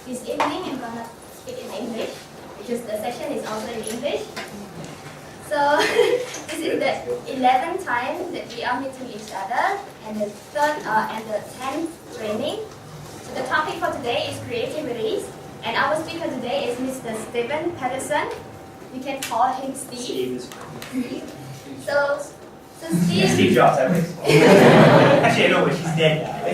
This evening I'm gonna speak in English because the session is also in English. So this is the 11th time that we are meeting each other, and the 10th training. So the topic for today is creativity, and our speaker today is Mr. Stephen Patterson. You can call him Steve. So Steve. Steve Jobs, I think. Actually, I know, but she's dead now.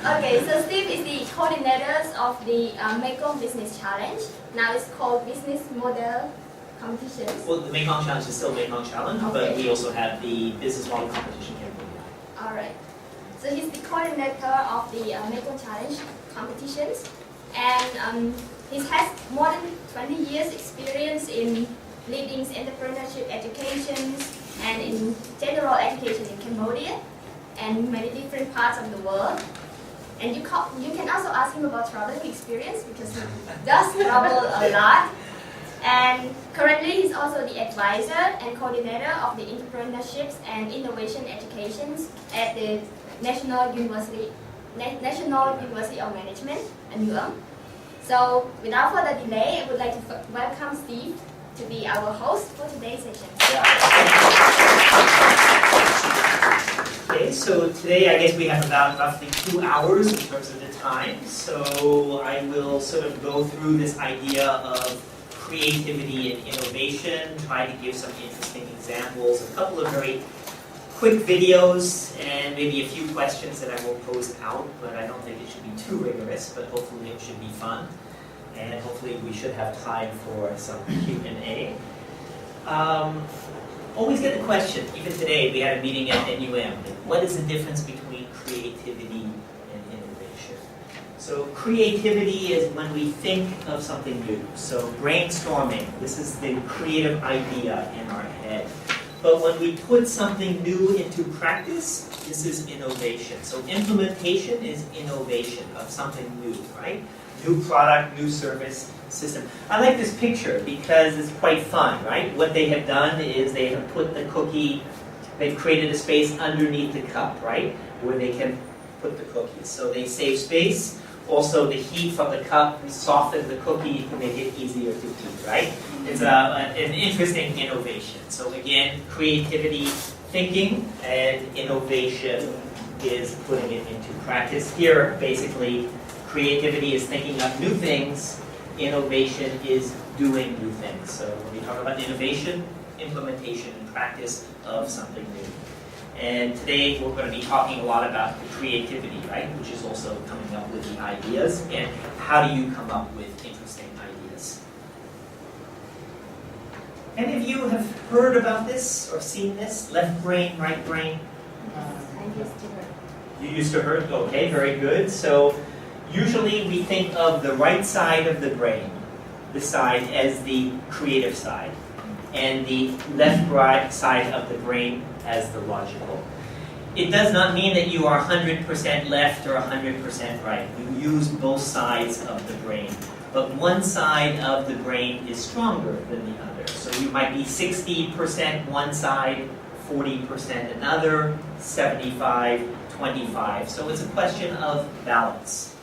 Okay, so Steve is the coordinator of the Mekong Business Challenge. Now it's called Business Model Competitions. Well, the Mekong Challenge is still Mekong Challenge, Okay. but we also have the Business Model Competition Cambodia. Alright. So he's the coordinator of the Mekong Challenge competitions, and he has more than 20 years experience in leading entrepreneurship education and in general education in Cambodia and many different parts of the world. And you can also ask him about traveling experience because he does travel a lot. And currently he's also the advisor and coordinator of the entrepreneurships and innovation educations at the National University of Management, NUM. So without further delay, I would like to welcome Steve to be our host for today's session. Okay, so today I guess we have about roughly 2 hours in terms of the time. So I will sort of go through this idea of creativity and innovation, try to give some interesting examples, a couple of very quick videos, and maybe a few questions that I will pose out, but I don't think it should be too rigorous, but hopefully it should be fun. And hopefully we should have time for some Q&A. Always get the question, even today we had a meeting at NUM, like, what is the difference between creativity and innovation? So creativity is when we think of something new. So brainstorming, this is the creative idea in our head. But when we put something new into practice, this is innovation. So implementation is innovation of something new, right? New product, new service system. I like this picture because it's quite fun, right? What they have done is they have put the cookie, they've created a space underneath the cup, right? Where they can put the cookies. So they save space. Also, the heat from the cup softens the cookie to make it easier to eat, right? It's an interesting innovation. So again, creativity, thinking, and innovation is putting it into practice. Here, basically, creativity is thinking up new things. Innovation is doing new things. So when we talk about innovation, implementation and practice of something new. And today we're going to be talking a lot about the creativity, right? Which is also coming up with the ideas. And how do you come up with interesting ideas? Any of you have heard about this or seen this? Left brain, right brain? I used to hear. You used to heard? Okay, very good. So usually we think of the right side of the brain, this side, as the creative side, and the left side of the brain as the logical. It does not mean that you are 100% left or 100% right. You use both sides of the brain. But one side of the brain is stronger than the other. So you might be 60% one side, 40% another, 75-25. So it's a question of balance.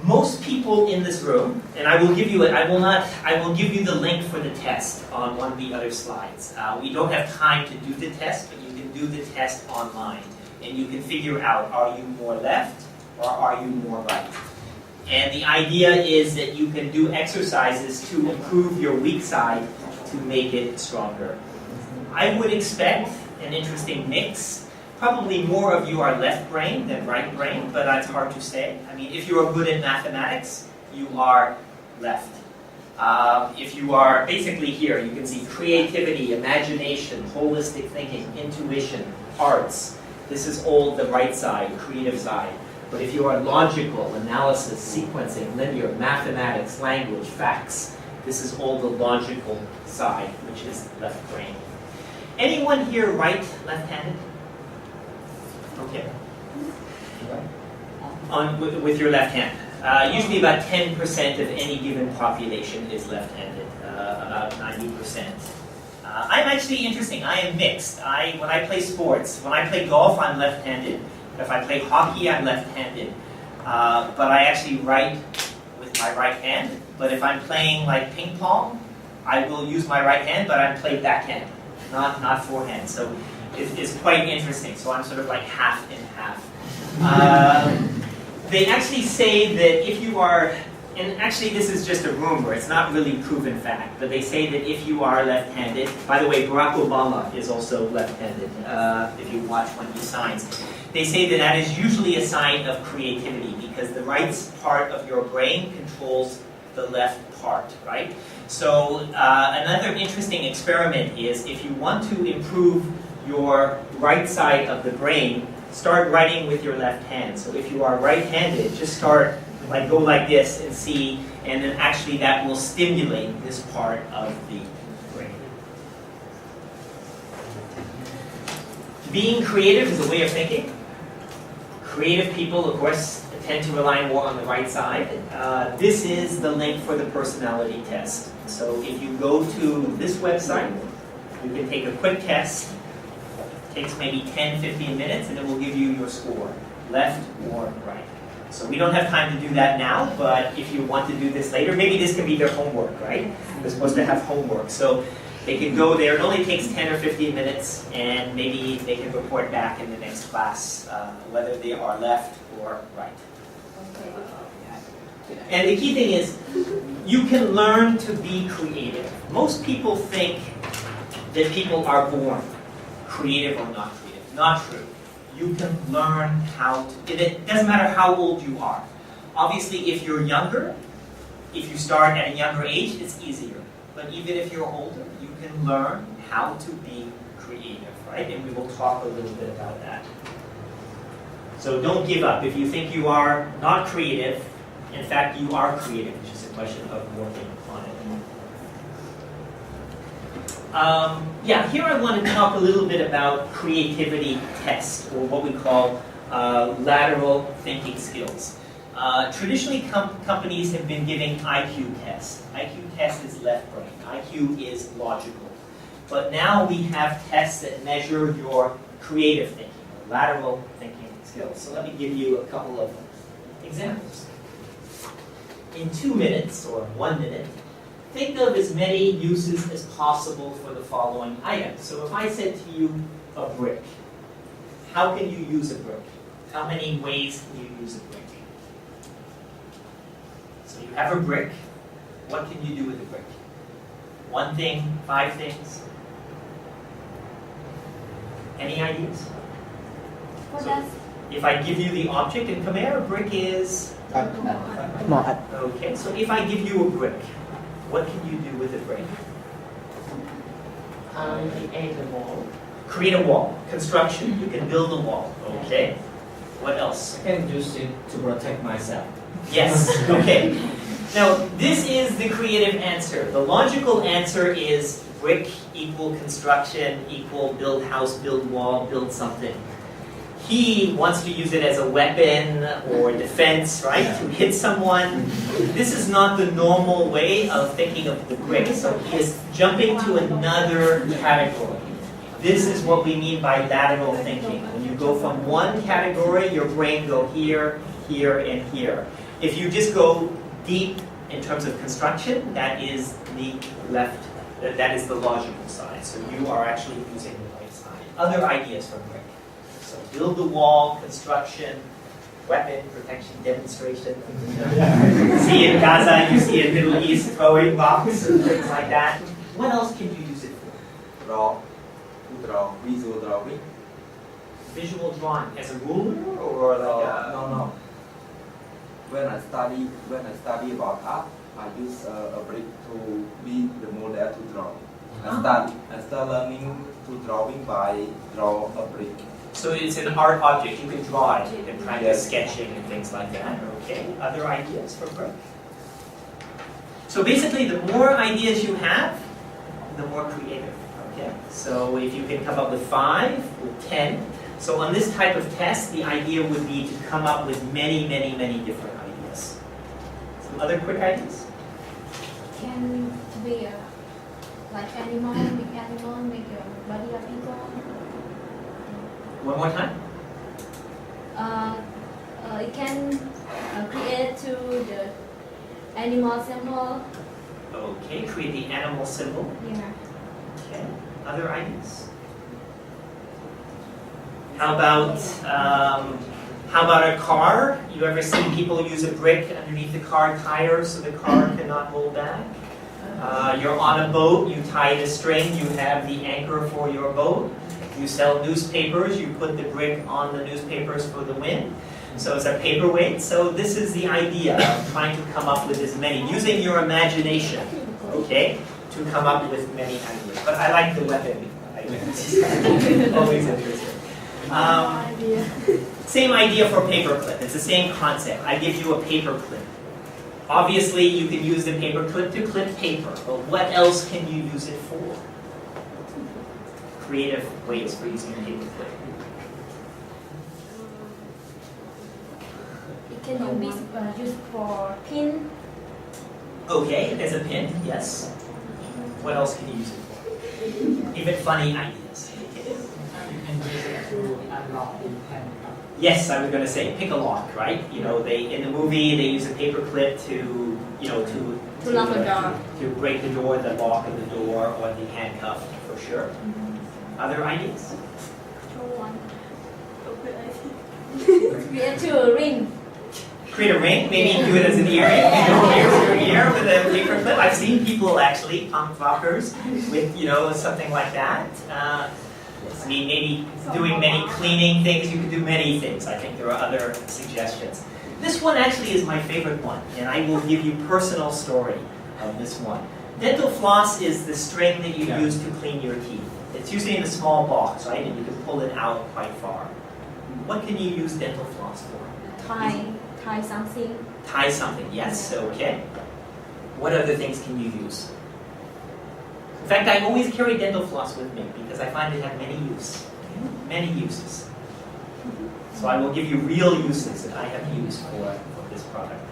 Most people in this room, and I will give you the link for the test on one of the other slides. We don't have time to do the test, but you can do the test online. And you can figure out, are you more left or are you more right? And the idea is that you can do exercises to improve your weak side to make it stronger. I would expect an interesting mix. Probably more of you are left brain than right brain, but that's hard to say. I mean, if you are good at mathematics, you are left. If you are basically here, you can see creativity, imagination, holistic thinking, intuition, arts. This is all the right side, creative side. But if you are logical, analysis, sequencing, linear, mathematics, language, facts, this is all the logical side, which is left brain. Anyone here right, left-handed? Okay. With your left hand. Usually about 10% of any given population is left-handed, about 90%. I'm actually interesting. I am mixed. When I play sports, when I play golf, I'm left-handed. If I play hockey, I'm left-handed. but I actually write with my right hand. But if I'm playing like ping pong, I will use my right hand, but I play backhand, not forehand. So it's quite interesting. So I'm sort of like half and half. They actually say that if you are, and actually this is just a rumor, it's not really proven fact, but they say that if you are left-handed, by the way, Barack Obama is also left-handed, if you watch when he signs. They say that that is usually a sign of creativity because the right part of your brain controls the left part, right? So another interesting experiment is if you want to improve your right side of the brain, start writing with your left hand. So if you are right-handed, just start, like go like this and see, and then actually that will stimulate this part of the brain. Being creative is a way of thinking. Creative people, of course, tend to rely more on the right side. This is the link for the personality test. So if you go to this website, you can take a quick test. It takes maybe 10-15 minutes, and it will give you your score, left or right. So we don't have time to do that now, but if you want to do this later, maybe this can be their homework, right? They're supposed to have homework. So they can go there. It only takes 10 or 15 minutes, and maybe they can report back in the next class whether they are left or right. And the key thing is, you can learn to be creative. Most people think that people are born creative or not creative. Not true. You can learn how to, it doesn't matter how old you are. Obviously, if you're younger, if you start at a younger age, it's easier. But even if you're older, you can learn how to be creative, right? And we will talk a little bit about that. So don't give up. If you think you are not creative, in fact, you are creative. It's just a question of working on it. Yeah, here I want to talk a little bit about creativity tests, or what we call lateral thinking skills. Traditionally, companies have been giving IQ tests. IQ test is left brain. IQ is logical. But now we have tests that measure your creative thinking, or lateral thinking skills. So let me give you a couple of examples. In 2 minutes, or 1 minute, think of as many uses as possible for the following items. So if I said to you, a brick, how can you use a brick? How many ways can you use a brick? So you have a brick. What can you do with a brick? 1 thing, 5 things? Any ideas? What So does? if I give you the object in Khmer, a brick is? Okay, so if I give you a brick, what can you do with a brick? Create a wall. Create a wall. Construction. You can build a wall. Okay. What else? I can use it to protect myself. Yes. Okay. Now, this is the creative answer. The logical answer is brick equal construction equal build house, build wall, build something. He wants to use it as a weapon or defense, right? To hit someone. This is not the normal way of thinking of the brick. So he is jumping to another category. This is what we mean by lateral thinking. When you go from one category, your brain go here, here, and here. If you just go deep in terms of construction, that is the left, that is the logical side. So you are actually using the right side. Other ideas from brick. So build the wall, construction, weapon, protection, demonstration. See in Gaza, you see in Middle East, throwing bombs and things like that. What else can you use it for? Draw, visual drawing. Visual drawing as a ruler or like a... No. When I study about art, I use a brick to be the model to draw. I start learning to drawing by draw a brick. So it's an art object. You can draw it and practice sketching and things like that. Okay. Other ideas for brick? So basically, the more ideas you have, the more creative. Okay. So if you can come up with 5 or 10. So on this type of test, the idea would be to come up with many, many, many different ideas. Some other quick ideas? Can be like animal, make a body of people. One more time? it can create to the animal symbol. Okay, create the animal symbol. Yeah. Okay, other ideas? How about a car? You ever seen people use a brick underneath the car tire so the car cannot hold back? You're on a boat, you tie the string, you have the anchor for your boat. You sell newspapers, you put the brick on the newspapers for the wind. So it's a paperweight. So this is the idea of trying to come up with as many, using your imagination, okay, to come up with many ideas. But I like the weapon. Always interesting. Same idea for paperclip. It's the same concept. I give you a paperclip. Obviously, you can use the paperclip to clip paper, but what else can you use it for? Creative ways for using a paperclip. It can be used for pin. Okay, as a pin, yes. What else can you use it for? Even funny ideas. You can use it to unlock in handcuff. Yes, I was going to say pick a lock, right? You know, they in the movie they use a paper clip to, you know, to lock the door, to break the door, the lock of the door, or the handcuff for sure. Other ideas? Create to ring. Create a ring, maybe do it as an earring. You know, pierce your ear with a paper clip. I've seen people actually, punk rockers, with, you know, something like that. I mean, maybe doing many cleaning things, you can do many things. I think there are other suggestions. This one actually is my favorite one, and I will give you personal story of this one. Dental floss is the string that you use to clean your teeth. It's usually in a small box, right? And you can pull it out quite far. What can you use dental floss for? Tie something. Tie something, yes, okay. What other things can you use? In fact, I always carry dental floss with me because I find it have many uses. So I will give you real uses that I have used for this product.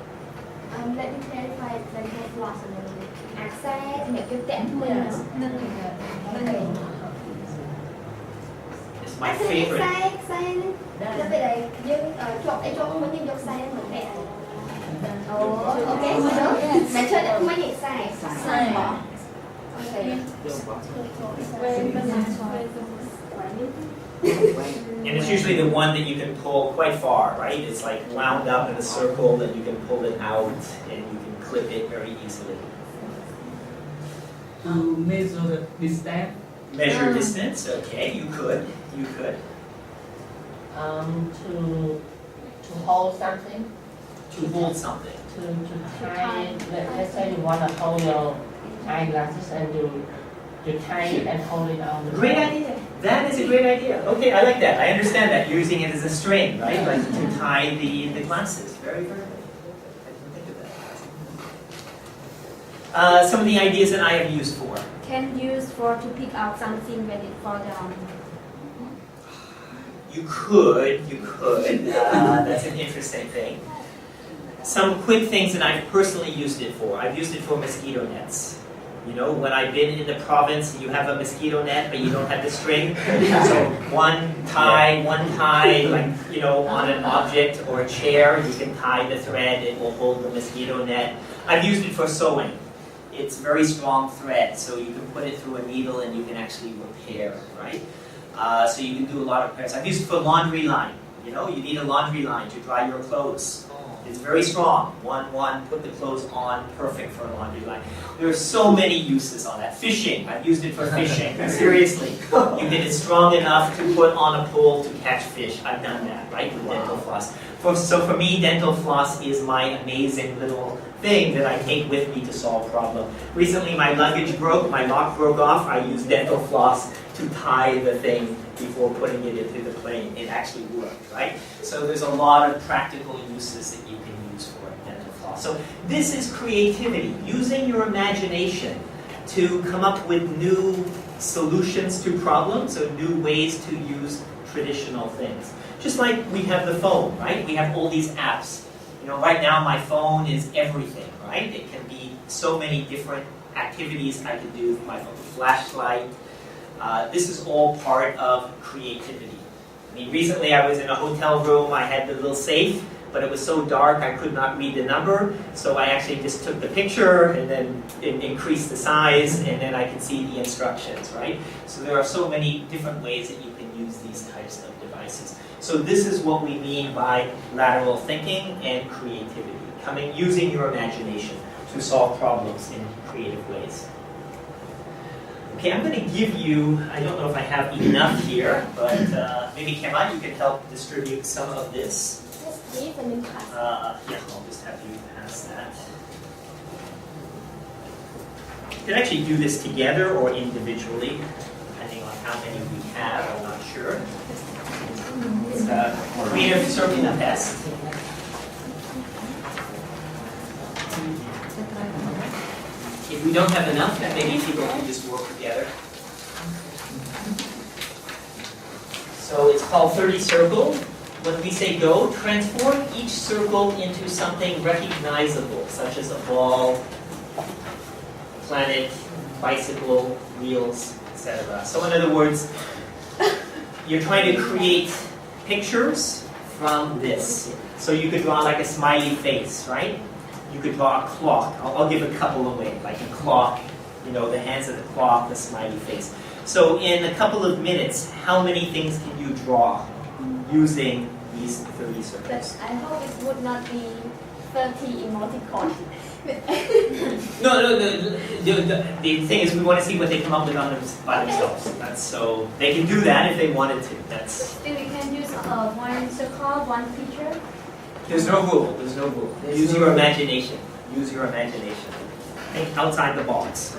Let me clarify dental floss a little bit. It's my favorite. And it's usually the one that you can pull quite far, right? It's like wound up in a circle that you can pull it out and you can clip it very easily. To measure the distance. Measure distance, okay, you could. To hold something, To hold something. to tie, let's say you want to hold your eyeglasses and you tie it and hold it on the Great idea. That is a great idea. Okay, I like that. I understand that. You're using it as a string, right? Like to tie the glasses. Very, very good. I didn't think of that. Some of the ideas that I have used for. Can use for to pick out something when it fall down. You could. That's an interesting thing. Some quick things that I've personally used it for. I've used it for mosquito nets. You know, when I've been in the province, you have a mosquito net, but you don't have the string. So one tie, like, you know, on an object or a chair, you can tie the thread, it will hold the mosquito net. I've used it for sewing. It's very strong thread, so you can put it through a needle and you can actually repair, right? So you can do a lot of repairs. I've used it for laundry line. You know, you need a laundry line to dry your clothes. It's very strong. One, put the clothes on, perfect for a laundry line. There are so many uses on that. Fishing, I've used it for fishing. Seriously, you get it strong enough to put on a pole to catch fish. I've done that, right, with dental floss. So for me, dental floss is my amazing little thing that I take with me to solve problems. Recently, my luggage broke, my lock broke off. I used dental floss to tie the thing before putting it into the plane. It actually worked, right? So there's a lot of practical uses that you can use for dental floss. So this is creativity, using your imagination to come up with new solutions to problems, or new ways to use traditional things. Just like we have the phone, right? We have all these apps. You know, right now my phone is everything, right? It can be so many different activities I can do with my phone. Flashlight. This is all part of creativity. I mean, recently I was in a hotel room, I had the little safe. but it was so dark I could not read the number, so I actually just took the picture and then increased the size, and then I can see the instructions, right? So there are so many different ways that you can use these types of devices. So this is what we mean by lateral thinking and creativity, using your imagination to solve problems in creative ways. Okay, I'm going to give you, I don't know if I have enough here, but maybe Kema, you can help distribute some of this. Let's leave and then pass. Yeah, I'll just have you pass that. You can actually do this together or individually, depending on how many we have, I'm not sure. It's a creative circle test. If we don't have enough, then maybe people can just work together. So it's called 30 circle. When we say go, transform each circle into something recognizable, such as a ball, planet, bicycle, wheels, etc. So in other words, you're trying to create pictures from this. So you could draw like a smiley face, right? You could draw a clock. I'll give a couple away, like a clock, you know, the hands of the clock, the smiley face. So in a couple of minutes, how many things can you draw using these 30 circles? But I hope it would not be 30 emoticons. No. The thing is, we want to see what they come up with on by themselves. That's so they can do that if they wanted to. That's. Still, we can use one circle, one feature. There's no rule. There's no rule. Use your imagination. Use your imagination. Think outside the box.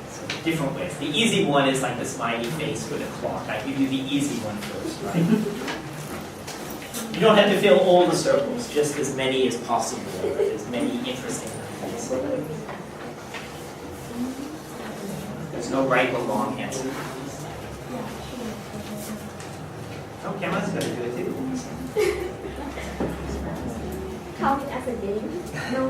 So different ways. The easy one is like the smiley face with a clock. I give you the easy one first, right? You don't have to fill all the circles, just as many as possible, as many interesting ideas. There's no right or wrong answer. Oh, Kema's going to do it too. Count it as a game. No.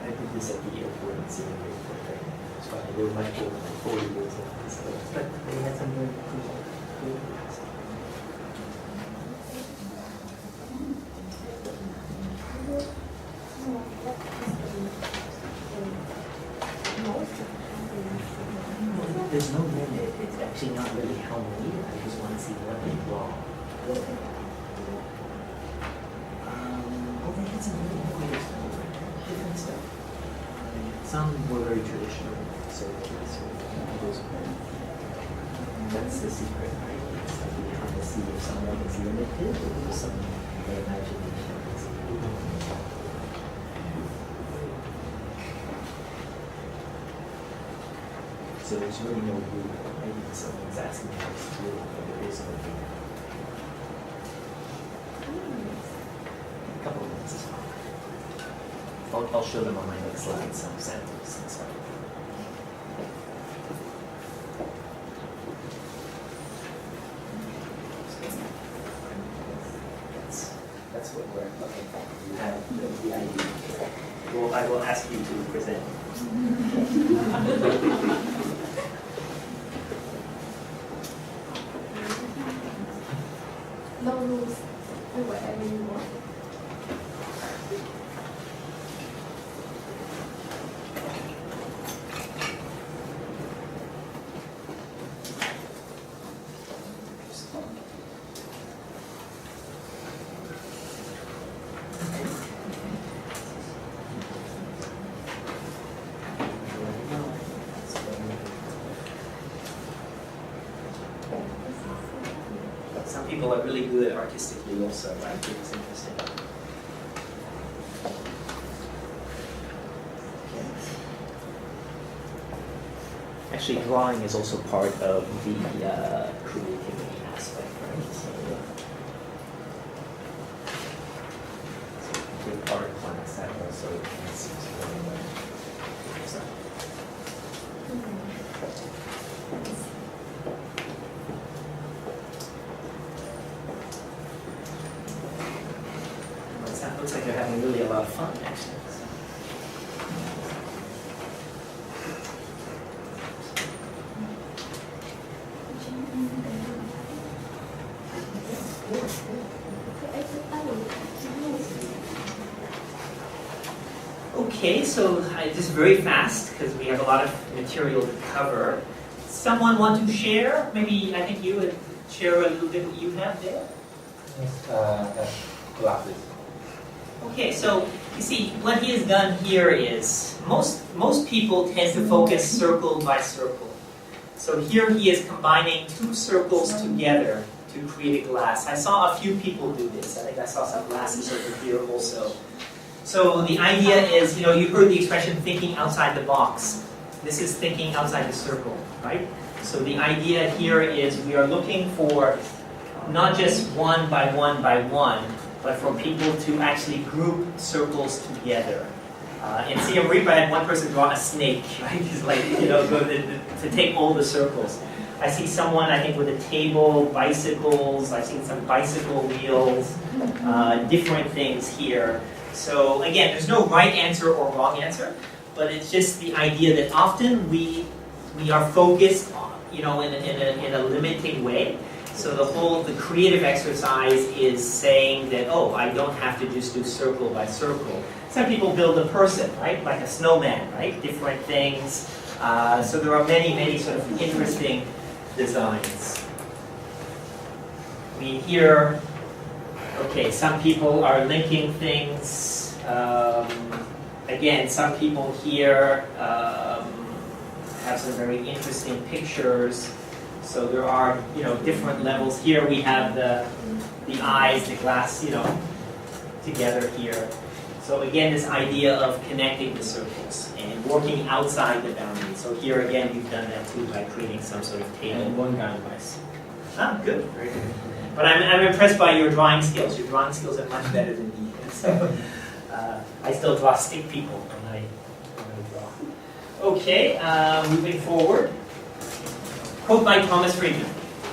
I did this at the airport in Singapore. So I did my whole 40 years of this. But they had some very cool. There's no limit. It's actually not really how many. I just want to see what they draw. They had some really cool stuff, different stuff. Some were very traditional, so that's the secret, right? It's like we're trying to see if someone is limited or some their imagination is so there's really no rule. Maybe someone's asking what's the rule, but there is no rule. A couple of minutes is fine. I'll show them on my next slide some samples and stuff. That's what we're looking for. You have the idea. Well, I will ask you to present. No rules. Do whatever you want. Some people are really good artistically also, right? It's interesting. Actually, drawing is also part of the creativity aspect, right? So good art class that also seems very well. Looks like they're having really a lot of fun, actually. Okay, so just very fast, because we have a lot of material to cover. Someone want to share? Maybe, I think you would share a little bit what you have there? Yes, glasses. Okay, so you see, what he has done here is, most people tend to focus circle by circle. So here he is combining two circles together to create a glass. I saw a few people do this. I think I saw some glasses over here also. So the idea is, you know, you heard the expression thinking outside the box. This is thinking outside the circle, right? So the idea here is we are looking for not just one by one by one, but for people to actually group circles together. In Siem Reap, I had one person draw a snake, right? He's like, you know, to take all the circles. I see someone, I think, with a table, bicycles. I've seen some bicycle wheels, different things here. So again, there's no right answer or wrong answer, but it's just the idea that often we are focused, you know, in a limited way. So the creative exercise is saying that, oh, I don't have to just do circle by circle. Some people build a person, right? Like a snowman, right? Different things. So there are many sort of interesting designs. I mean, here, okay, some people are linking things. Again, some people here have some very interesting pictures. So there are, you know, different levels. Here we have the eyes, the glass, you know, together here. So again, this idea of connecting the circles and working outside the boundaries. So here again, we've done that too by creating some sort of table. And one kind of device. Ah, good, very good. But I'm impressed by your drawing skills. Your drawing skills are much better than me. So, I still draw stick people when I draw. Okay, moving forward. Quote by Thomas Friedman,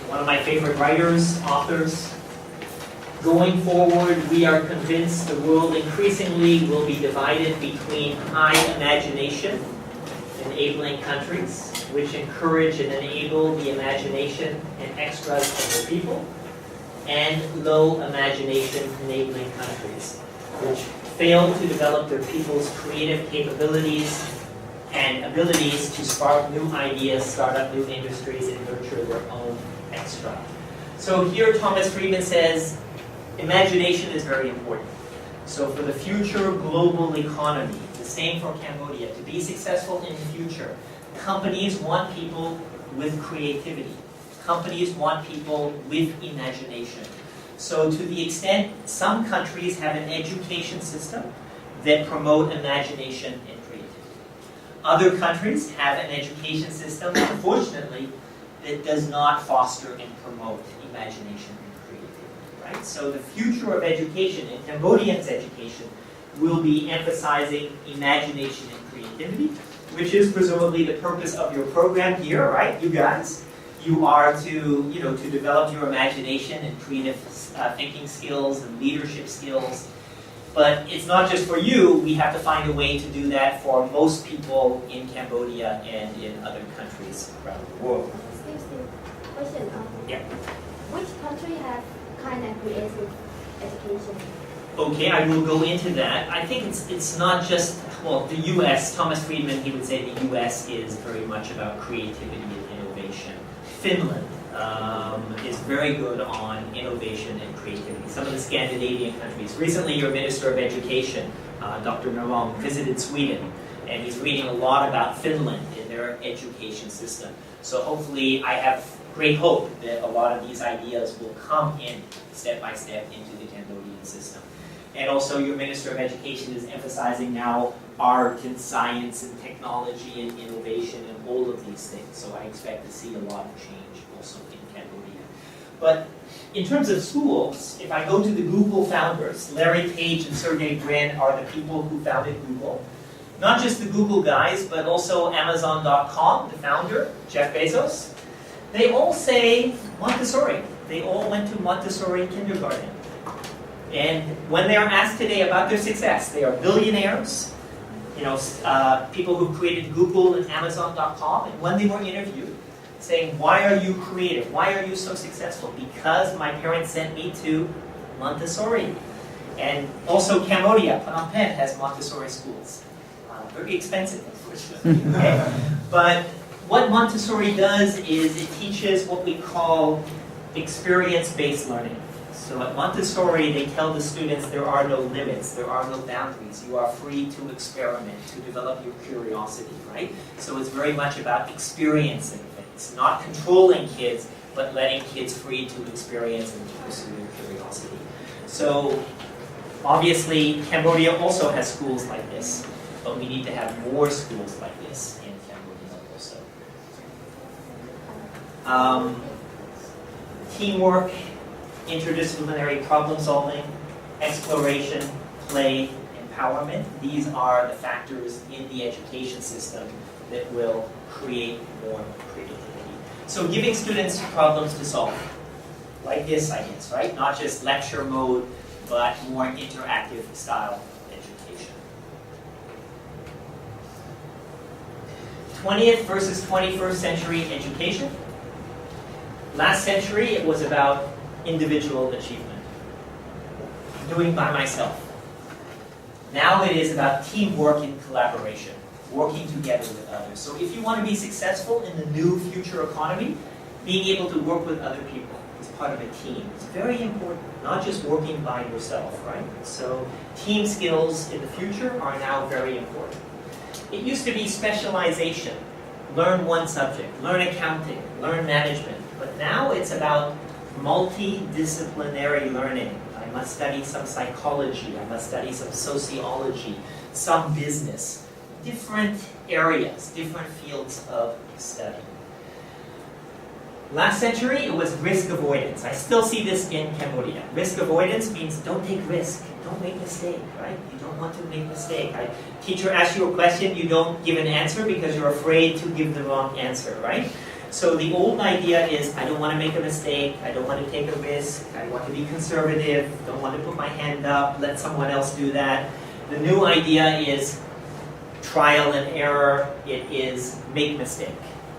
one of my favorite writers, authors. Going forward, we are convinced the world increasingly will be divided between high imagination, enabling countries, which encourage and enable the imagination and extras of the people, and low imagination, enabling countries, which fail to develop their people's creative capabilities and abilities to spark new ideas, start up new industries, and nurture their own extra. So here Thomas Friedman says, imagination is very important. So for the future global economy, the same for Cambodia, to be successful in the future, companies want people with creativity. Companies want people with imagination. So to the extent some countries have an education system that promote imagination and creativity. Other countries have an education system, unfortunately, that does not foster and promote imagination and creativity, right? So the future of education, and Cambodians' education, will be emphasizing imagination and creativity, which is presumably the purpose of your program here, right, you guys? You are to, you know, to develop your imagination and creative thinking skills and leadership skills. But it's not just for you. We have to find a way to do that for most people in Cambodia and in other countries around the world. Steve, question. Yeah. Which country have kind of creative education? Okay, I will go into that. I think it's not just, well, the U.S., Thomas Friedman, he would say the U.S. is very much about creativity and innovation. Finland is very good on innovation and creativity. Some of the Scandinavian countries. Recently, your Minister of Education, Dr. Narong, visited Sweden, and he's reading a lot about Finland and their education system. So hopefully, I have great hope that a lot of these ideas will come in step by step into the Cambodian system. And also your Minister of Education is emphasizing now art and science and technology and innovation and all of these things. So I expect to see a lot of change also in Cambodia. But in terms of schools, if I go to the Google founders, Larry Page and Sergey Brin are the people who founded Google. Not just the Google guys, but also Amazon.com, the founder, Jeff Bezos. They all say Montessori. They all went to Montessori kindergarten. And when they are asked today about their success, they are billionaires, people who created Google and Amazon.com. And when they were interviewed, saying, why are you creative? Why are you so successful? Because my parents sent me to Montessori. And also Cambodia, Phnom Penh has Montessori schools. Very expensive, unfortunately. Okay? But what Montessori does is it teaches what we call experience-based learning. So at Montessori, they tell the students there are no limits, there are no boundaries. You are free to experiment, to develop your curiosity, right? So it's very much about experiencing things, not controlling kids, but letting kids free to experience and to pursue their curiosity. So obviously, Cambodia also has schools like this, but we need to have more schools like this in Cambodia also. Teamwork, interdisciplinary problem solving, exploration, play, empowerment. These are the factors in the education system that will create more creativity. So giving students problems to solve, like this, I guess, right? Not just lecture mode, but more interactive style education. 20th versus 21st century education. Last century, it was about individual achievement, doing by myself. Now it is about teamwork and collaboration, working together with others. So if you want to be successful in the new future economy, being able to work with other people is part of a team. It's very important, not just working by yourself, right? So team skills in the future are now very important. It used to be specialization. Learn one subject, learn accounting, learn management. But now it's about multidisciplinary learning. I must study some psychology, I must study some sociology, some business. Different areas, different fields of study. Last century, it was risk avoidance. I still see this in Cambodia. Risk avoidance means don't take risk, don't make mistake, right? You don't want to make mistake. Teacher asks you a question, you don't give an answer because you're afraid to give the wrong answer, right? So the old idea is, I don't want to make a mistake, I don't want to take a risk, I want to be conservative, don't want to put my hand up, let someone else do that. The new idea is trial and error, it is make mistake.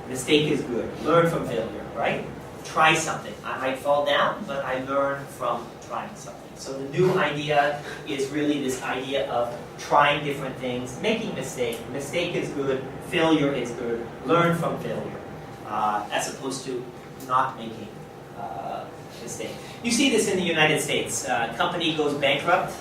Mistake is good, learn from failure, right? Try something. I might fall down, but I learn from trying something. So the new idea is really this idea of trying different things, making mistake. Mistake is good, failure is good, learn from failure. As opposed to not making mistake. You see this in the United States. Company goes bankrupt,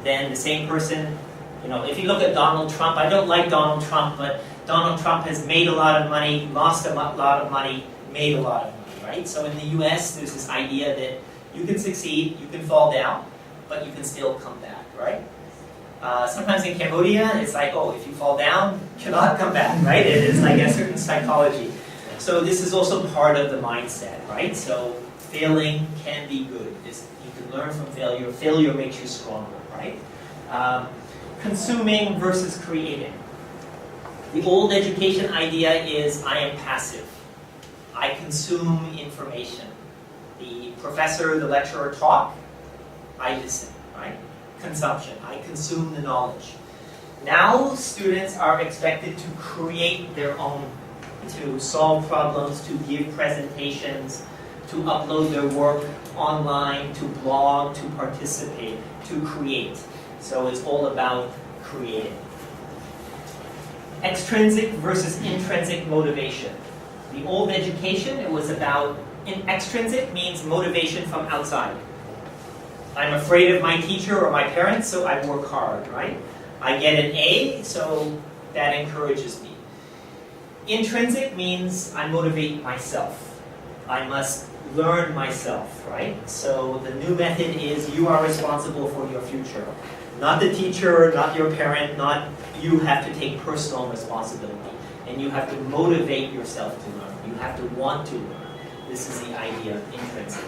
then the same person, if you look at Donald Trump, I don't like Donald Trump, but Donald Trump has made a lot of money, lost a lot of money, made a lot of money, right? So in the US, there's this idea that you can succeed, you can fall down, but you can still come back, right? Sometimes in Cambodia, it's like, if you fall down, you cannot come back, right? It is like a certain psychology. So this is also part of the mindset, right? So failing can be good. You can learn from failure. Failure makes you stronger, right? Consuming versus creating. The old education idea is I am passive. I consume information. The professor, the lecturer talk, I listen, right? Consumption. I consume the knowledge. Now students are expected to create their own, to solve problems, to give presentations, to upload their work online, to blog, to participate, to create. So it's all about creating. Extrinsic versus intrinsic motivation. The old education, it was about, extrinsic means motivation from outside. I'm afraid of my teacher or my parents, so I work hard, right? I get an A, so that encourages me. Intrinsic means I motivate myself. I must learn myself, right? So the new method is you are responsible for your future. Not the teacher, not your parent, not you have to take personal responsibility. And you have to motivate yourself to learn. You have to want to learn. This is the idea of intrinsic.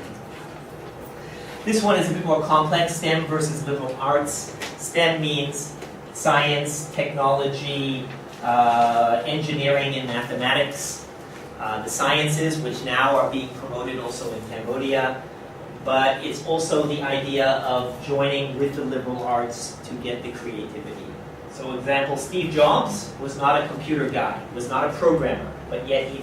This one is a bit more complex, STEM versus liberal arts. STEM means science, technology, engineering and mathematics. The sciences, which now are being promoted also in Cambodia. But it's also the idea of joining with the liberal arts to get the creativity. So example, Steve Jobs was not a computer guy, was not a programmer, but yet he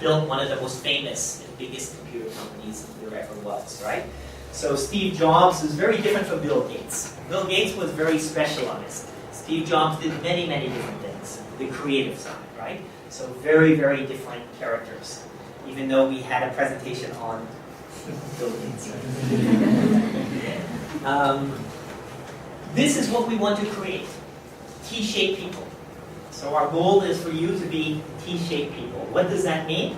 built one of the most famous and biggest computer companies there ever was, right? So Steve Jobs is very different from Bill Gates. Bill Gates was very specialized. Steve Jobs did many, many different things, the creative side, right? So very, very different characters, even though we had a presentation on Bill Gates. This is what we want to create. T-shaped people. So our goal is for you to be T-shaped people. What does that mean?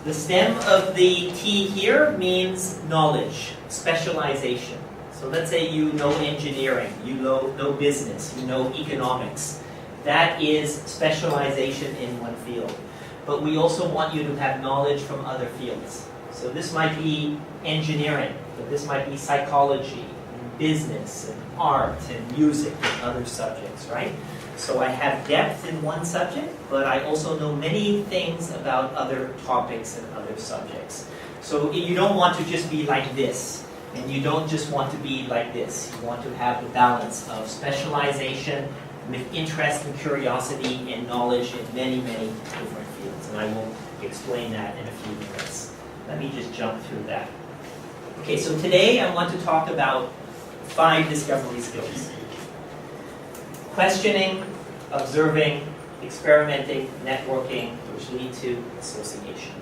The stem of the T here means knowledge, specialization. So let's say you know engineering, you know business, you know economics. That is specialization in one field. But we also want you to have knowledge from other fields. So this might be engineering, but this might be psychology, and business, and art, and music, and other subjects, right? So I have depth in one subject, but I also know many things about other topics and other subjects. So you don't want to just be like this, and you don't just want to be like this. You want to have the balance of specialization with interest and curiosity and knowledge in many, many different fields. And I will explain that in a few minutes. Let me just jump through that. Okay, so today I want to talk about 5 discovery skills. Questioning, observing, experimenting, networking, which lead to association.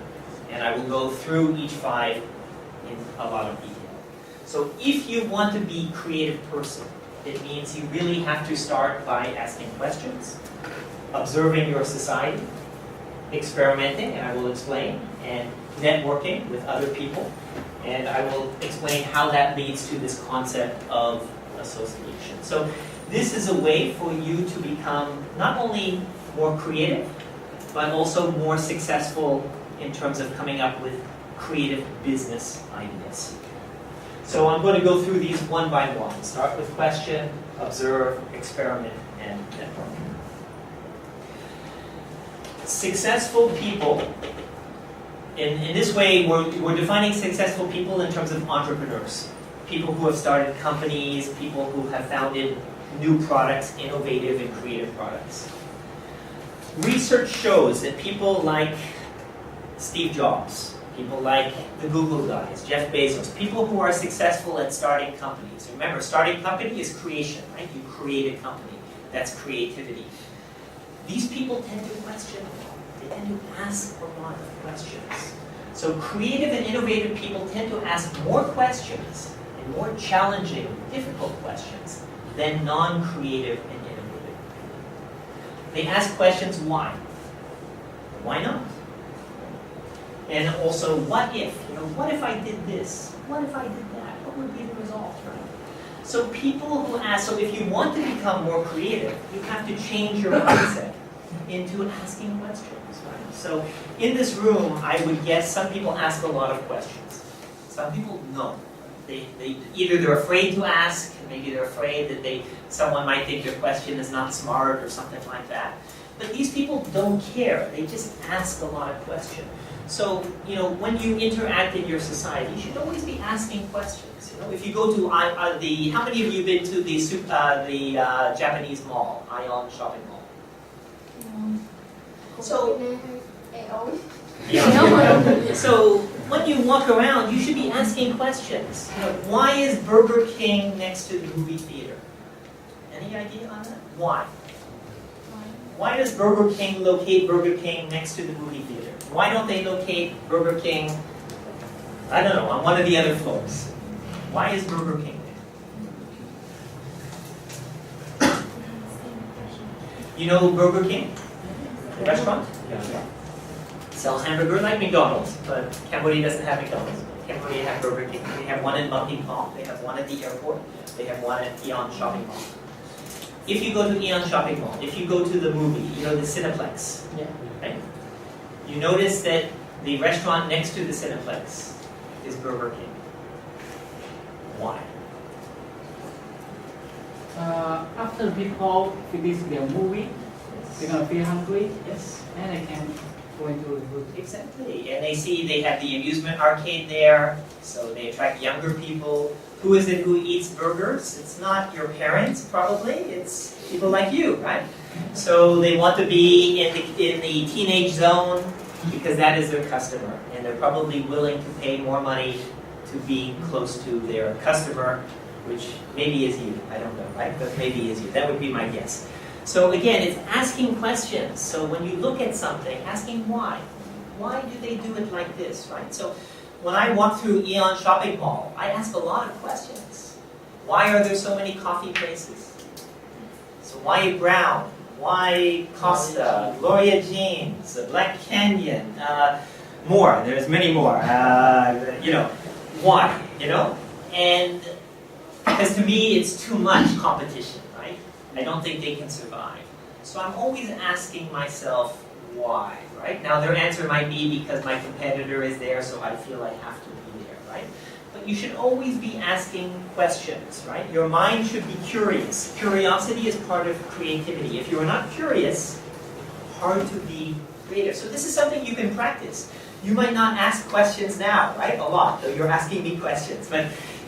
And I will go through each 5 in a lot of detail. So if you want to be a creative person, it means you really have to start by asking questions, observing your society, experimenting, and I will explain, and networking with other people. And I will explain how that leads to this concept of association. So this is a way for you to become not only more creative, but also more successful in terms of coming up with creative business ideas. So I'm going to go through these one by one. Start with question, observe, experiment, and network. Successful people. In this way, we're defining successful people in terms of entrepreneurs. People who have started companies, people who have founded new products, innovative and creative products. Research shows that people like Steve Jobs, people like the Google guys, Jeff Bezos, people who are successful at starting companies. Remember, starting a company is creation, right? You create a company. That's creativity. These people tend to question a lot. They tend to ask a lot of questions. So creative and innovative people tend to ask more questions and more challenging, difficult questions than non-creative and innovative people. They ask questions why? Why not? And also, what if? What if I did this? What if I did that? What would be the result, right? So people who ask, so if you want to become more creative, you have to change your mindset into asking questions, right? So in this room, I would guess some people ask a lot of questions. Some people no. Either they're afraid to ask, maybe they're afraid that someone might think their question is not smart or something like that. But these people don't care. They just ask a lot of questions. So, when you interact in your society, you should always be asking questions. If you go to how many of you been to the Japanese mall, Ion shopping mall? So, yeah. So when you walk around, you should be asking questions. Why is Burger King next to the movie theater? Any idea on that? Why? Why does Burger King locate Burger King next to the movie theater? Why don't they locate Burger King, I don't know, on one of the other floors? Why is Burger King there? You know Burger King? The restaurant? Yeah. sells hamburger like McDonald's, but Cambodia doesn't have McDonald's. Cambodia have Burger King. They have one in Bumping Mall. They have one at the airport. They have one at Eon Shopping Mall. If you go to Eon Shopping Mall, if you go to the movie, you know, the Cineplex, Yeah. right? You notice that the restaurant next to the Cineplex is Burger King. Why? After people finish their movie, they're gonna feel hungry, Yes. and they can go into the food. Exactly. And they see they have the amusement arcade there, so they attract younger people. Who is it who eats burgers? It's not your parents, probably. It's people like you, right? So they want to be in the teenage zone because that is their customer, and they're probably willing to pay more money to be close to their customer, which maybe is you. I don't know, right? But maybe is you. That would be my guess. So again, it's asking questions. So when you look at something, asking why. Why do they do it like this, right? So when I walk through Eon Shopping Mall, I ask a lot of questions. Why are there so many coffee places? So why Brown? Why Costa? Gloria Jeans? Black Canyon? More. There's many more. You know, why? You know? And because to me, it's too much competition, right? I don't think they can survive. So I'm always asking myself, why, right? Now their answer might be because my competitor is there, so I feel I have to be there, right? But you should always be asking questions, right? Your mind should be curious. Curiosity is part of creativity. If you're not curious, hard to be creative. So this is something you can practice. You might not ask questions now, right? A lot, though you're asking me questions, but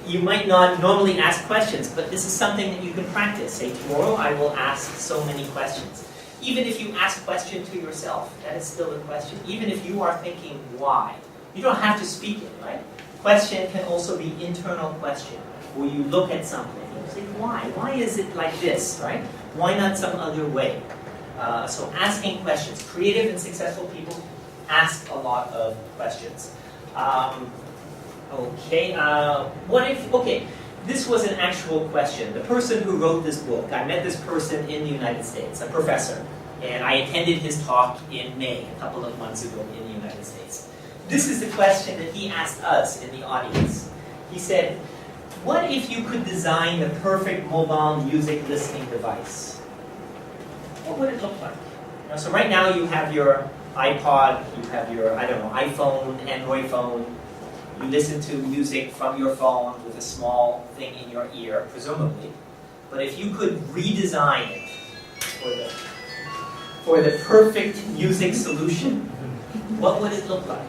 you might not normally ask questions, but this is something that you can practice. Say, tomorrow I will ask so many questions. Even if you ask a question to yourself, that is still a question. Even if you are thinking, why? You don't have to speak it, right? Question can also be internal question, where you look at something and you say, why? Why is it like this, right? Why not some other way? So asking questions. Creative and successful people ask a lot of questions. Okay, this was an actual question. The person who wrote this book, I met this person in the United States, a professor, and I attended his talk in May, a couple of months ago in the United States. This is the question that he asked us in the audience. He said, what if you could design the perfect mobile music listening device? What would it look like? You know, so right now you have your iPod, you have your, I don't know, iPhone, Android phone. You listen to music from your phone with a small thing in your ear, presumably. But if you could redesign it for the perfect music solution, what would it look like?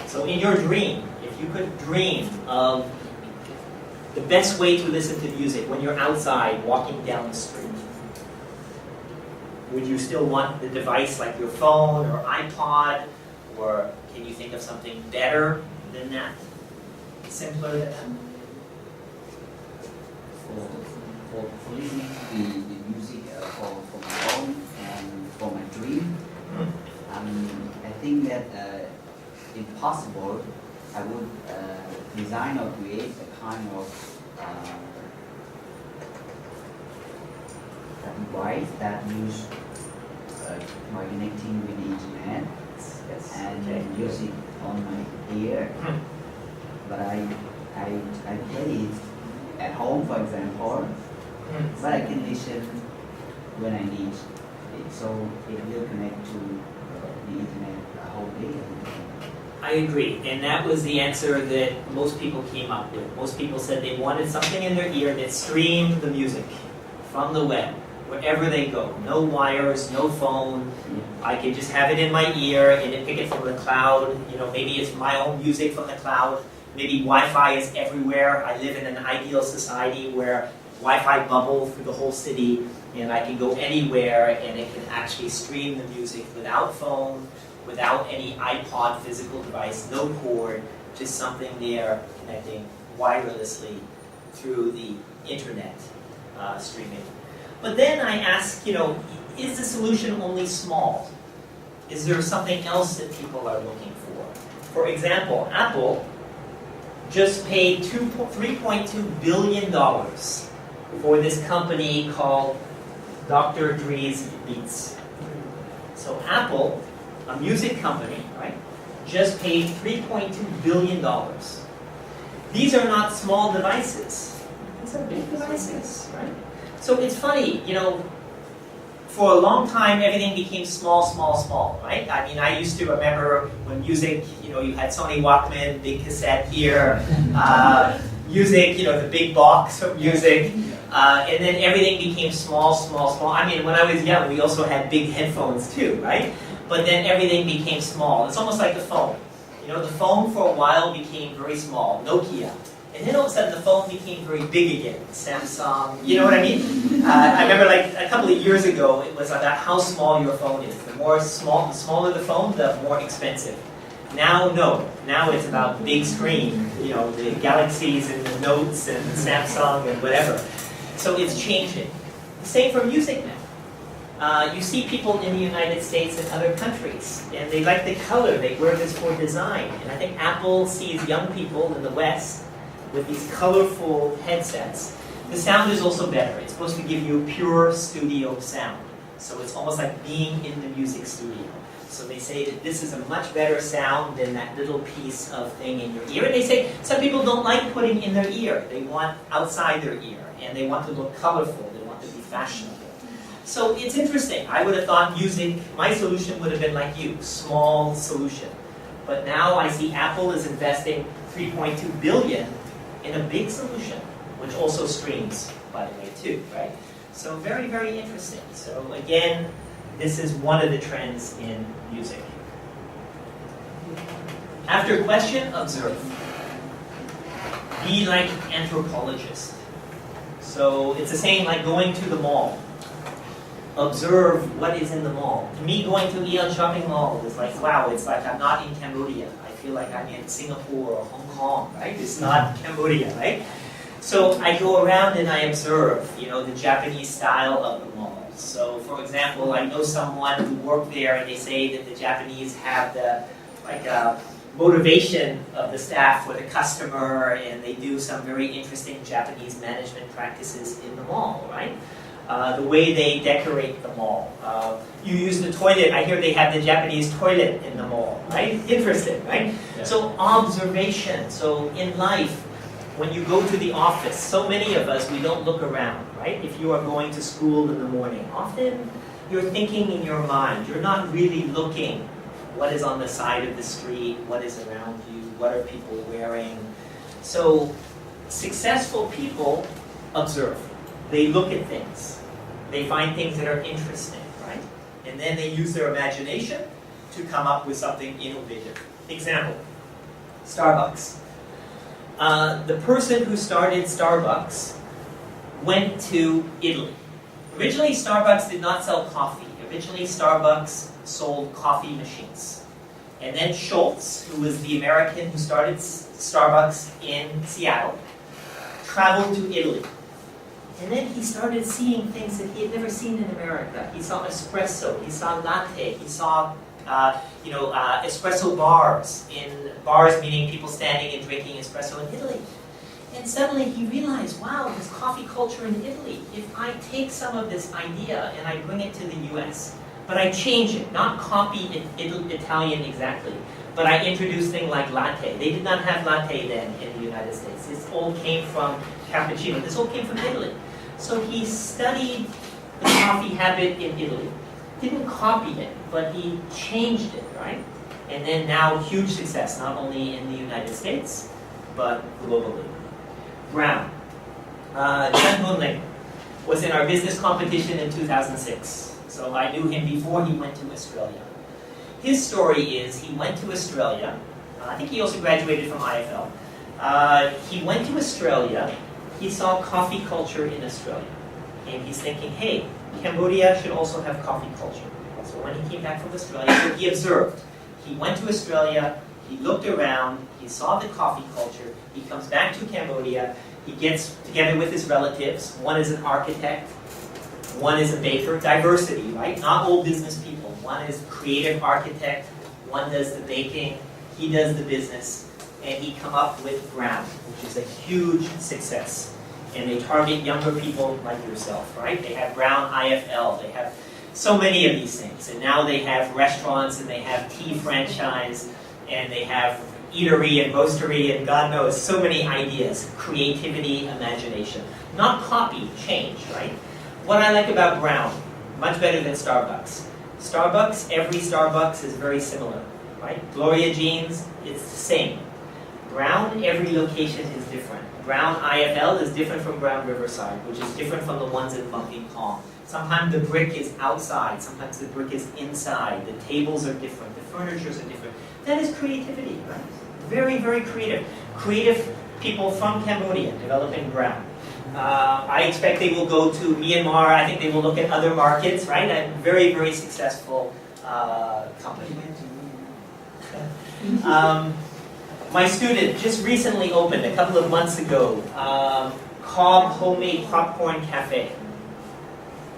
So in your dream, if you could dream of the best way to listen to music when you're outside walking down the street, would you still want the device like your phone or iPod? Or can you think of something better than that? Simpler than that? For listening to the music for my phone and for my dream, I think that if possible, I would design or create a kind of device that use by connecting with the internet. Yes. And Okay. music on my ear, but I play it at home, for example, but I can listen when I need it, so it will connect to the internet the whole day. I agree, and that was the answer that most people came up with. Most people said they wanted something in their ear that streamed the music from the web, wherever they go. No wires, no phone. I can just have it in my ear and it pick it from the cloud. You know, maybe it's my own music from the cloud. Maybe Wi-Fi is everywhere. I live in an ideal society where Wi-Fi bubble through the whole city, and I can go anywhere and it can actually stream the music without phone, without any iPod physical device, no cord, just something there connecting wirelessly through the internet streaming. But then I ask, you know, is the solution only small? Is there something else that people are looking for? For example, Apple just paid $3.2 billion for this company called Dr. Dre's Beats. So Apple a music company, right, just paid $3.2 billion. These are not small devices. These are big devices, right? So it's funny, you know, for a long time, everything became small, small, small, right? I mean, I used to remember when music, you know, you had Sony Walkman, big cassette here, music, you know, the big box of music, and then everything became small, small, small. I mean, when I was young, we also had big headphones too, right? But then everything became small. It's almost like the phone. You know, the phone for a while became very small, Nokia. And then all of a sudden the phone became very big again, Samsung, you know what I mean? I remember like a couple of years ago, it was about how small your phone is. The smaller the phone, the more expensive. Now, no. Now it's about big screen, you know, the Galaxies and the Notes and the Samsung and whatever. So it's changing. The same for music now. You see people in the United States and other countries, and they like the color, they wear this for design. And I think Apple sees young people in the West with these colorful headsets. The sound is also better. It's supposed to give you pure studio sound. So it's almost like being in the music studio. So they say that this is a much better sound than that little piece of thing in your ear. And they say some people don't like putting in their ear. They want outside their ear. And they want to look colorful. They want to be fashionable. So it's interesting. I would have thought music, my solution would have been like you, small solution. But now I see Apple is investing $3.2 billion in a big solution, which also streams, by the way, too, right? So very, very interesting. So again, this is one of the trends in music. After question, observe. Be like an anthropologist. So it's the same like going to the mall. Observe what is in the mall. To me, going to Aeon Shopping Mall is like, wow, it's like I'm not in Cambodia. I feel like I'm in Singapore or Hong Kong, right? It's not Cambodia, right? So I go around and I observe, you know, the Japanese style of the mall. So, for example, I know someone who worked there, and they say that the Japanese have the motivation of the staff for the customer, and they do some very interesting Japanese management practices in the mall, right? The way they decorate the mall. You use the toilet. I hear they have the Japanese toilet in the mall, right? Interesting, right? Yeah. So observation. So in life, when you go to the office, so many of us, we don't look around, right? If you are going to school in the morning, often you're thinking in your mind. You're not really looking what is on the side of the street, what is around you, what are people wearing. So successful people observe. They look at things. They find things that are interesting, right? And then they use their imagination to come up with something innovative. Example, Starbucks. The person who started Starbucks went to Italy. Originally, Starbucks did not sell coffee. Originally, Starbucks sold coffee machines. And then Schultz, who was the American who started Starbucks in Seattle, traveled to Italy. And then he started seeing things that he had never seen in America. He saw espresso, he saw latte, he saw espresso bars. In bars meaning people standing and drinking espresso in Italy. And suddenly he realized, wow, there's coffee culture in Italy. If I take some of this idea and I bring it to the US, but I change it, not copy Italian exactly, but I introduce things like latte. They did not have latte then in the United States. This all came from cappuccino. This all came from Italy. So he studied the coffee habit in Italy. Didn't copy it, but he changed it, right? And then now huge success, not only in the United States, but globally. Brown. Chen Hunling was in our business competition in 2006. So I knew him before he went to Australia. His story is he went to Australia. I think he also graduated from IFL. He went to Australia. He saw coffee culture in Australia. And he's thinking, hey, Cambodia should also have coffee culture. So when he came back from Australia, so he observed. He went to Australia, he looked around, he saw the coffee culture, he comes back to Cambodia, he gets together with his relatives. One is an architect, one is a baker. Diversity, right? Not all business people. One is creative architect, one does the baking, he does the business, and he come up with Brown, which is a huge success. And they target younger people like yourself, right? They have Brown IFL, they have So many of these things. And now they have restaurants, and they have tea franchise, and they have eatery and roastery, and God knows, so many ideas. Creativity, imagination. Not copy, change, right? What I like about Brown, much better than Starbucks. Starbucks, every Starbucks is very similar, right? Gloria Jeans, it's the same. Brown, every location is different. Brown IFL is different from Brown Riverside, which is different from the ones in Bucking Kong. Sometimes the brick is outside, sometimes the brick is inside. The tables are different, the furnitures are different. That is creativity, right? Very, very creative. Creative people from Cambodia developing Brown. I expect they will go to Myanmar. I think they will look at other markets, right? A very, very successful company. My student just recently opened, a couple of months ago, Cobb Homemade Popcorn Cafe.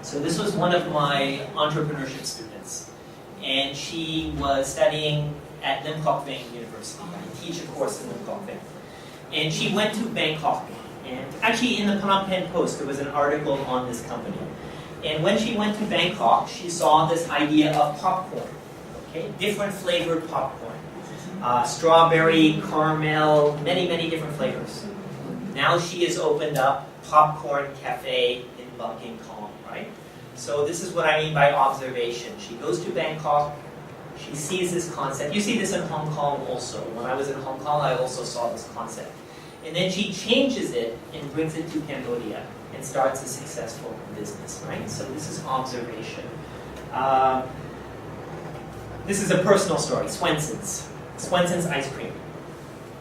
So this was one of my entrepreneurship students. And she was studying at Lim Kok Ving University. I teach a course in Lim Kok Ving. And she went to Bangkok. And actually in the Phnom Penh Post, there was an article on this company. And when she went to Bangkok, she saw this idea of popcorn. Okay, different flavored popcorn. Strawberry, caramel, many, many different flavors. Now she has opened up Popcorn Cafe in Bucking Kong, right? So this is what I mean by observation. She goes to Bangkok, she sees this concept. You see this in Hong Kong also. When I was in Hong Kong, I also saw this concept. And then she changes it and brings it to Cambodia and starts a successful business, right? So this is observation. This is a personal story, Swenson's. Swenson's ice cream.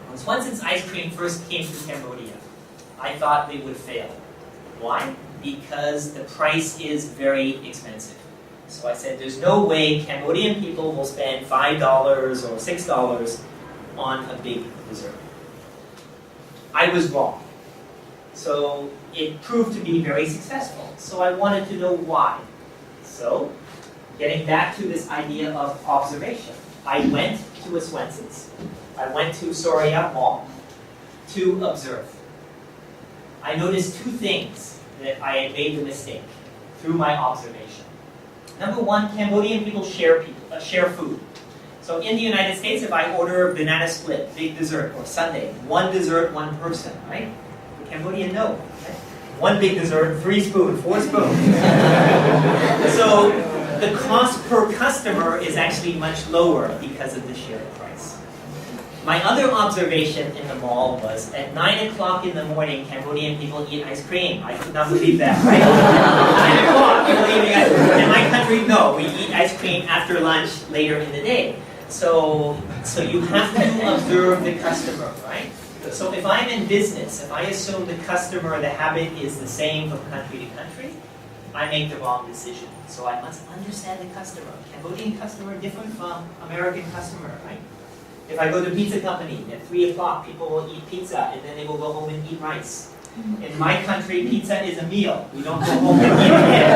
When Swenson's ice cream first came to Cambodia, I thought they would fail. Why? Because the price is very expensive. So I said, there's no way Cambodian people will spend $5 or $6 on a big dessert. I was wrong. So it proved to be very successful. So I wanted to know why. So, getting back to this idea of observation, I went to a Swenson's. I went to Soria Mall to observe. I noticed two things that I had made the mistake through my observation. Number one, Cambodian people share food. So in the United States, if I order banana split, big dessert, or sundae, one dessert, one person, right? For Cambodia, no. Right? One big dessert, 3 spoons, 4 spoons. So the cost per customer is actually much lower because of the shared price. My other observation in the mall was at 9 o'clock in the morning, Cambodian people eat ice cream. I could not believe that, right? 9 o'clock, people eating ice cream. In my country, no, we eat ice cream after lunch later in the day. So you have to observe the customer, right? So if I'm in business, if I assume the customer, the habit is the same from country to country, I make the wrong decision. So I must understand the customer. Cambodian customer different from American customer, right? If I go to pizza company at 3 o'clock, people will eat pizza and then they will go home and eat rice. In my country, pizza is a meal. We don't go home and eat it.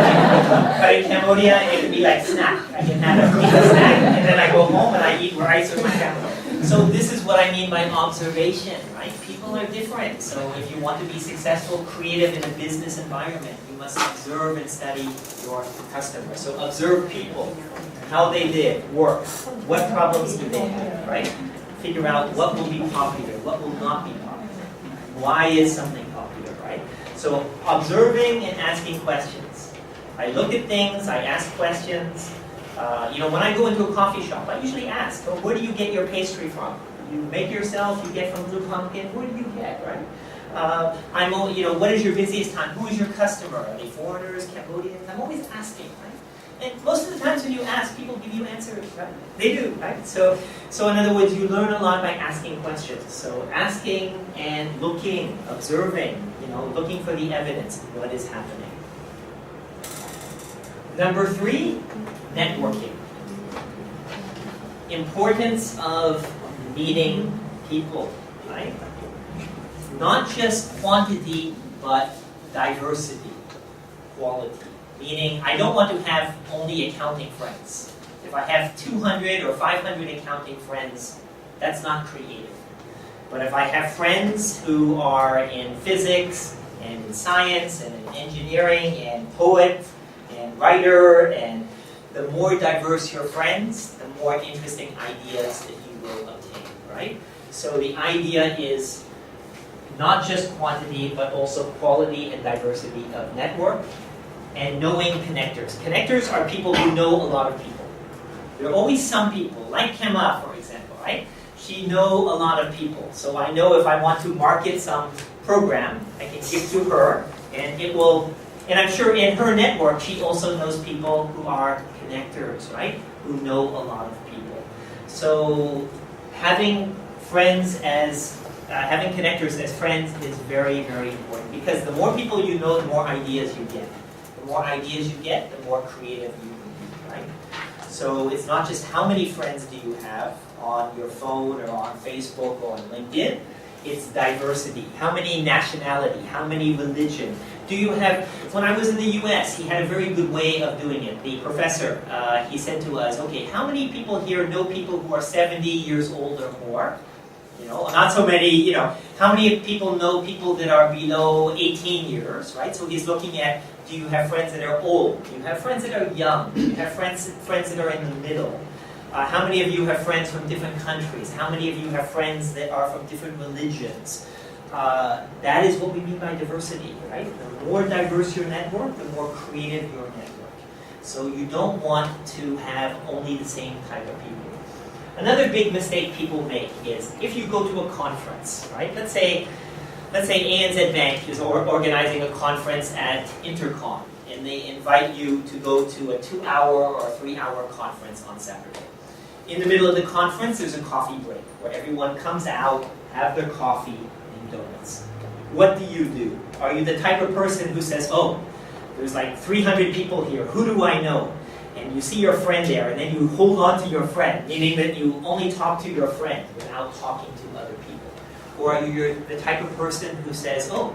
But in Cambodia, it can be like snack. I can have a pizza snack and then I go home and I eat rice with my family. So this is what I mean by observation, right? People are different. So if you want to be successful, creative in a business environment, you must observe and study your customer. So observe people, how they live, work, what problems do they have, right? Figure out what will be popular, what will not be popular. Why is something popular, right? So observing and asking questions. I look at things, I ask questions. When I go into a coffee shop, I usually ask, oh, where do you get your pastry from? You make yourself, you get from Blue Pumpkin, where do you get, right? What is your busiest time? Who is your customer? Are they foreigners, Cambodians? I'm always asking, right? And most of the times when you ask, people give you answers, right? They do, right? So in other words, you learn a lot by asking questions. So asking and looking, observing, looking for the evidence of what is happening. Number 3, networking. Importance of meeting people, right? Not just quantity, but diversity, quality. Meaning, I don't want to have only accounting friends. If I have 200 or 500 accounting friends, that's not creative. But if I have friends who are in physics, and in science, and in engineering, and poets, and writer, and the more diverse your friends, the more interesting ideas that you will obtain, right? So the idea is not just quantity, but also quality and diversity of network, and knowing connectors. Connectors are people who know a lot of people. There are always some people, like Kemma, for example, right? She knows a lot of people. So I know if I want to market some program, I can give to her, and it will, and I'm sure in her network, she also knows people who are connectors, right? Who know a lot of people. So having friends as, having connectors as friends is very, very important, because the more people you know, the more ideas you get. The more ideas you get, the more creative you can be, right? So it's not just how many friends do you have on your phone or on Facebook or on LinkedIn, it's diversity. How many nationality, how many religion? Do you have, when I was in the US, he had a very good way of doing it. The professor, he said to us, okay, how many people here know people who are 70 years old or more? You know, not so many, you know, how many people know people that are below 18 years, right? So he's looking at, do you have friends that are old? Do you have friends that are young? Do you have friends that are in the middle? How many of you have friends from different countries? How many of you have friends that are from different religions? That is what we mean by diversity, right? The more diverse your network, the more creative your network. So you don't want to have only the same type of people. Another big mistake people make is if you go to a conference, right? Let's say ANZ Bank is organizing a conference at Intercom, and they invite you to go to a 2-hour or 3-hour conference on Saturday. In the middle of the conference, there's a coffee break where everyone comes out, have their coffee and donuts. What do? Are you the type of person who says, oh, there's like 300 people here, who do I know? And you see your friend there, and then you hold on to your friend, meaning that you only talk to your friend without talking to other people. Or are you the type of person who says, oh,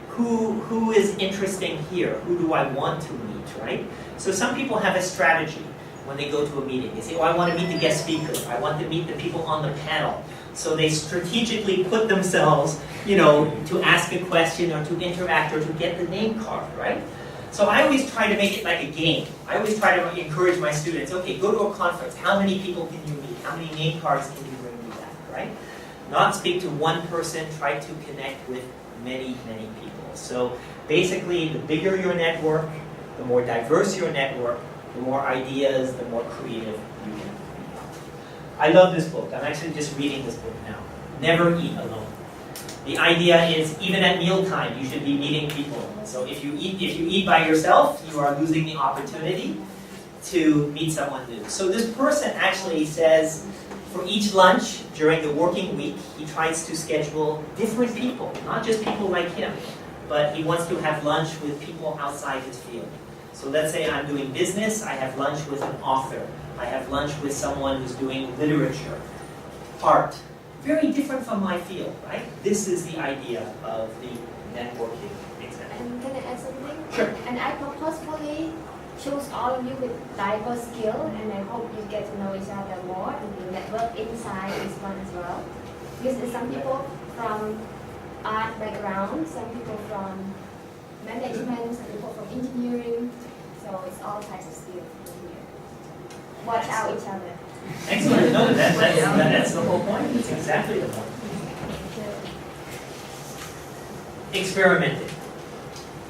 who is interesting here? Who do I want to meet, right? So some people have a strategy when they go to a meeting. They say, oh, I want to meet the guest speaker. I want to meet the people on the panel. So they strategically put themselves, you know, to ask a question or to interact or to get the name card, right? So I always try to make it like a game. I always try to encourage my students, okay, go to a conference. How many people can you meet? How many name cards can you bring me back, right? Not speak to one person, try to connect with many, many people. So basically, the bigger your network, the more diverse your network, the more ideas, the more creative you can be. I love this book. I'm actually just reading this book now. Never eat alone. The idea is, even at mealtime, you should be meeting people. So if you eat by yourself, you are losing the opportunity to meet someone new. So this person actually says, for each lunch during the working week, he tries to schedule different people, not just people like him, but he wants to have lunch with people outside his field. So let's say I'm doing business, I have lunch with an author. I have lunch with someone who's doing literature, art. Very different from my field, right? This is the idea of the networking example. And can I add something? Sure. And I purposefully choose all of you with diverse skill, and I hope you get to know each other more and you network inside this one as well. Because there's some people from art background, some people from management, some people from engineering. So it's all types of skills here. Watch out each other. Excellent. No, that's the whole point. That's exactly the point. Experimenting.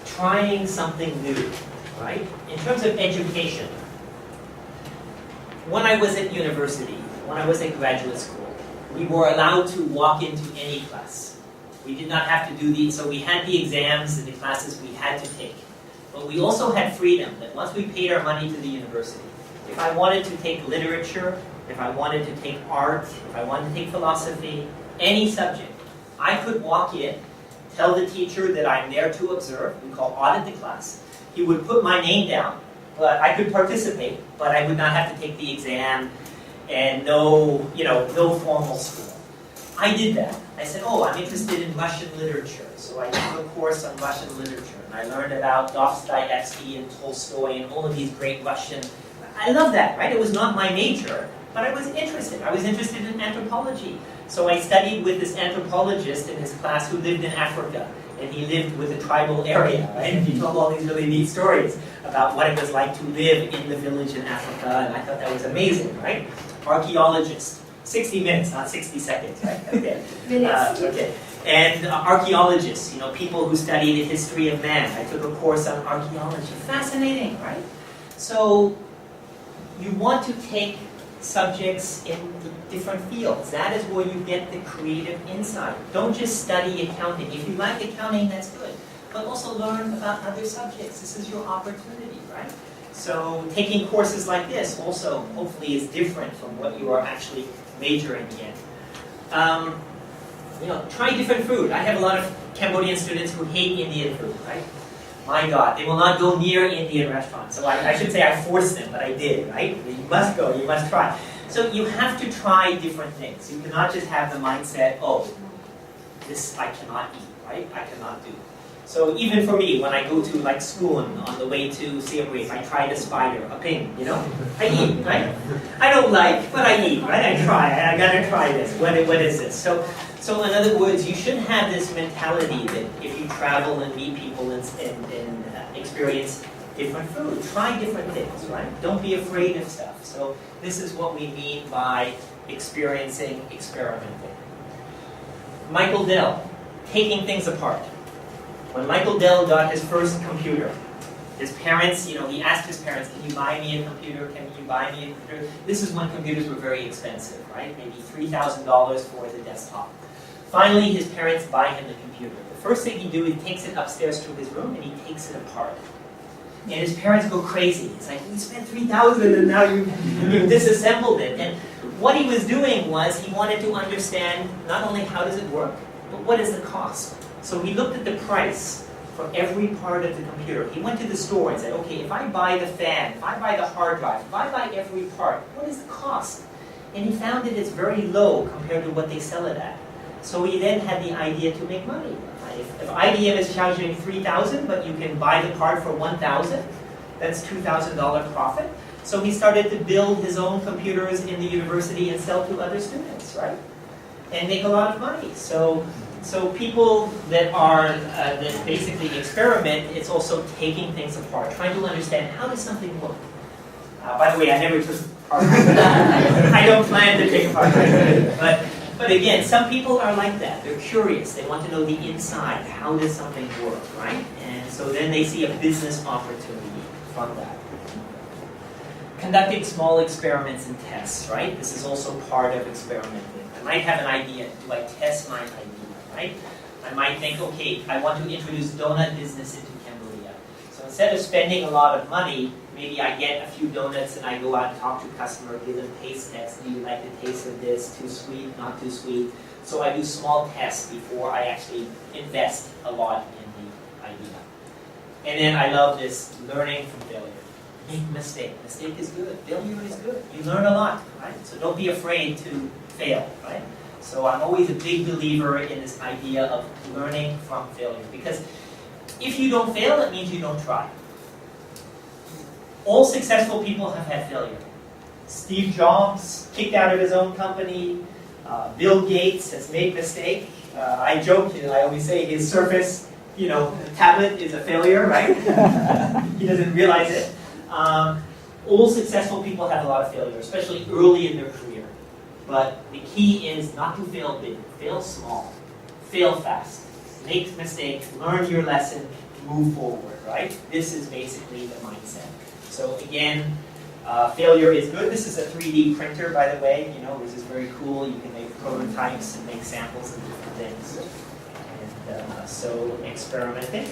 Trying something new, right? In terms of education, when I was at university, when I was in graduate school, we were allowed to walk into any class. We did not have to do these, so we had the exams and the classes we had to take. But we also had freedom, that once we paid our money to the university, if I wanted to take literature, if I wanted to take art, if I wanted to take philosophy, any subject, I could walk in, tell the teacher that I'm there to observe, we call audit the class. He would put my name down, but I could participate, but I would not have to take the exam and no formal school. I did that. I said, oh, I'm interested in Russian literature, so I took a course on Russian literature, and I learned about Dostoevsky and Tolstoy and all of these great Russian. I love that, right? It was not my major, but I was interested. I was interested in anthropology. So I studied with this anthropologist in his class who lived in Africa, and he lived with a tribal area, right? And he told all these really neat stories. about what it was like to live in the village in Africa, and I thought that was amazing, right? Archaeologist, 60 minutes, not 60 seconds, right? Okay. Minutes. Okay. And archaeologists, you know, people who study the history of man. I took a course on archaeology. Fascinating, right? So you want to take subjects in different fields. That is where you get the creative insight. Don't just study accounting. If you like accounting, that's good. But also learn about other subjects. This is your opportunity, right? So taking courses like this also hopefully is different from what you are actually majoring in. You know, try different food. I have a lot of Cambodian students who hate Indian food, right? My God, they will not go near Indian restaurants. So I should say I forced them, but I did, right? You must go, you must try. So you have to try different things. You cannot just have the mindset, oh, this I cannot eat, right? I cannot do. So even for me, when I go to like school on the way to Siem Reap, I try the spider, a ping, you know? I eat, right? I don't like, but I eat, right? I try, I gotta try this. What is this? So in other words, you should have this mentality that if you travel and meet people and experience different food, try different things, right? Don't be afraid of stuff. So this is what we mean by experiencing, experimenting. Michael Dell, taking things apart. When Michael Dell got his first computer, his parents, you know, he asked his parents, can you buy me a computer? Can you buy me a computer? This is when computers were very expensive, right? Maybe $3,000 for the desktop. Finally, his parents buy him the computer. The first thing he do, he takes it upstairs to his room and he takes it apart. And his parents go crazy. It's like, you spent $3,000 and now you disassembled it. And what he was doing was he wanted to understand not only how does it work, but what is the cost. So he looked at the price for every part of the computer. He went to the store and said, okay, if I buy the fan, if I buy the hard drive, if I buy every part, what is the cost? And he found that it's very low compared to what they sell it at. So he then had the idea to make money. If IBM is charging $3,000, but you can buy the part for $1,000, that's $2,000 profit. So he started to build his own computers in the university and sell to other students, right? And make a lot of money. So people that are that basically experiment, it's also taking things apart, trying to understand how does something work. By the way, I never took part. I don't plan to take part. But again, some people are like that. They're curious. They want to know the inside. How does something work, right? And so then they see a business opportunity from that. Conducting small experiments and tests, right? This is also part of experimenting. I might have an idea. Do I test my idea, right? I might think, okay, I want to introduce donut business into Cambodia. So instead of spending a lot of money, maybe I get a few donuts and I go out and talk to a customer, give them taste tests. Do you like the taste of this? Too sweet, not too sweet? So I do small tests before I actually invest a lot in the idea. And then I love this learning from failure. Make a mistake. Mistake is good. Failure is good. You learn a lot, right? So don't be afraid to fail, right? So I'm always a big believer in this idea of learning from failure. Because if you don't fail, it means you don't try. All successful people have had failure. Steve Jobs kicked out of his own company. Bill Gates has made mistakes. I joke, I always say his Surface, tablet is a failure, right? He doesn't realize it. All successful people have a lot of failure, especially early in their career. But the key is not to fail big. Fail small. Fail fast. Make mistakes. Learn your lesson. Move forward, right? This is basically the mindset. So again, failure is good. This is a 3D printer, by the way. This is very cool. You can make prototypes and make samples of different things. And so experimenting.